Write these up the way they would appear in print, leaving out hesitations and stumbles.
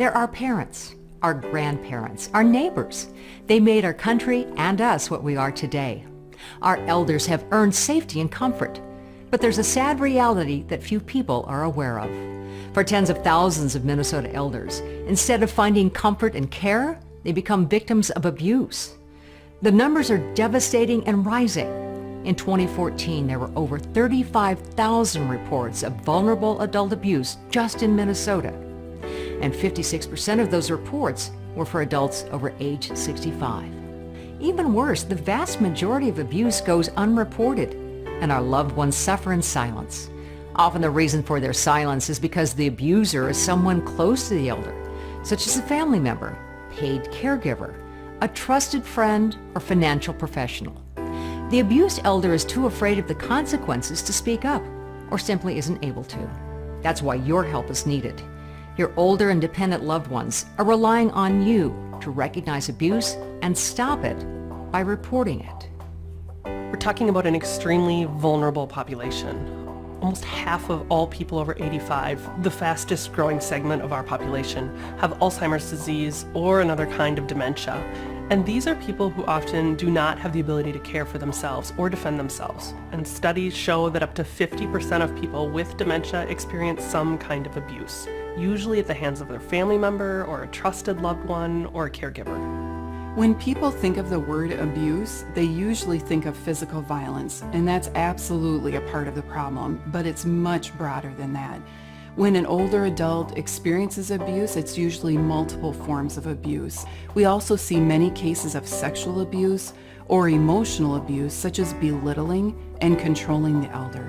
They're our parents, our grandparents, our neighbors. They made our country and us what we are today. Our elders have earned safety and comfort, but there's a sad reality that few people are aware of. For tens of thousands of Minnesota elders, instead of finding comfort and care, they become victims of abuse. The numbers are devastating and rising. In 2014, there were over 35,000 reports of vulnerable adult abuse just in Minnesota. And 56% of those reports were for adults over age 65. Even worse, the vast majority of abuse goes unreported, and our loved ones suffer in silence. Often the reason for their silence is because the abuser is someone close to the elder, such as a family member, paid caregiver, a trusted friend, or financial professional. The abused elder is too afraid of the consequences to speak up, or simply isn't able to. That's why your help is needed. Your older and dependent loved ones are relying on you to recognize abuse and stop it by reporting it. We're talking about an extremely vulnerable population. Almost half of all people over 85, the fastest growing segment of our population, have Alzheimer's disease or another kind of dementia. And these are people who often do not have the ability to care for themselves or defend themselves. And studies show that up to 50% of people with dementia experience some kind of abuse, usually at the hands of their family member or a trusted loved one or a caregiver. When people think of the word abuse, they usually think of physical violence, and that's absolutely a part of the problem, but it's much broader than that. When an older adult experiences abuse, it's usually multiple forms of abuse. We also see many cases of sexual abuse or emotional abuse, such as belittling and controlling the elder.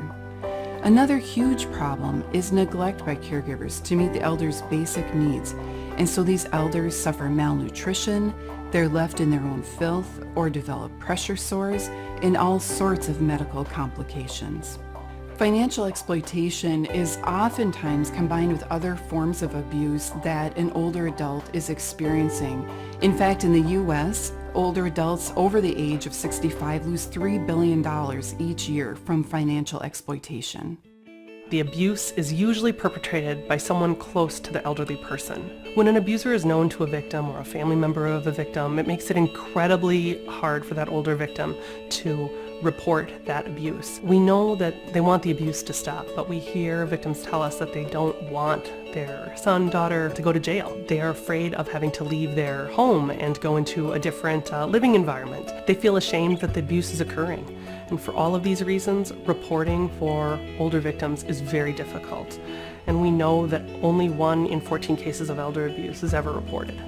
Another huge problem is neglect by caregivers to meet the elder's basic needs, and so these elders suffer malnutrition, they're left in their own filth, or develop pressure sores and all sorts of medical complications. Financial exploitation is oftentimes combined with other forms of abuse that an older adult is experiencing. In fact, in the U.S., older adults over the age of 65 lose $3 billion each year from financial exploitation. The abuse is usually perpetrated by someone close to the elderly person. When an abuser is known to a victim or a family member of a victim, it makes it incredibly hard for that older victim to report that abuse. We know that they want the abuse to stop, but we hear victims tell us that they don't want their son, daughter to go to jail. They are afraid of having to leave their home and go into a different living environment. They feel ashamed that the abuse is occurring. And for all of these reasons, reporting for older victims is very difficult. And we know that only 1 in 14 cases of elder abuse is ever reported.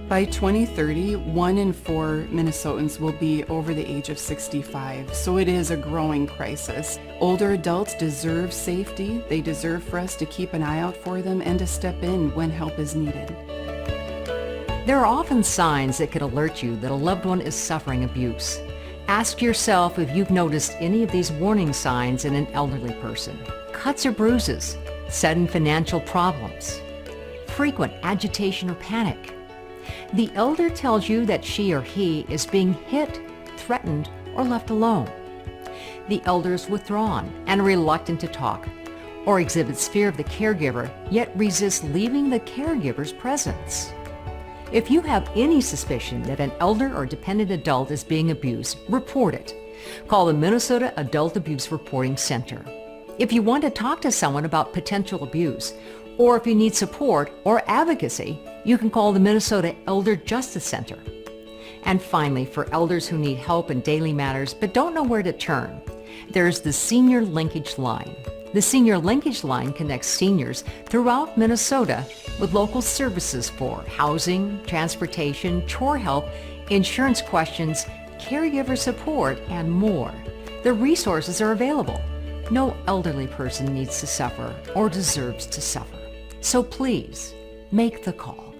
By 2030, 1 in 4 Minnesotans will be over the age of 65, so it is a growing crisis. Older adults deserve safety. They deserve for us to keep an eye out for them and to step in when help is needed. There are often signs that could alert you that a loved one is suffering abuse. Ask yourself if you've noticed any of these warning signs in an elderly person. Cuts or bruises, sudden financial problems, frequent agitation or panic. The elder tells you that she or he is being hit, threatened, or left alone. The elder is withdrawn and reluctant to talk, or exhibits fear of the caregiver, yet resists leaving the caregiver's presence. If you have any suspicion that an elder or dependent adult is being abused, report it. Call the Minnesota Adult Abuse Reporting Center. If you want to talk to someone about potential abuse, or if you need support or advocacy, you can call the Minnesota Elder Justice Center. And finally, for elders who need help in daily matters but don't know where to turn, there's the Senior LinkAge Line. The Senior LinkAge Line connects seniors throughout Minnesota with local services for housing, transportation, chore help, insurance questions, caregiver support, and more. The resources are available. No elderly person needs to suffer or deserves to suffer. So please, make the call.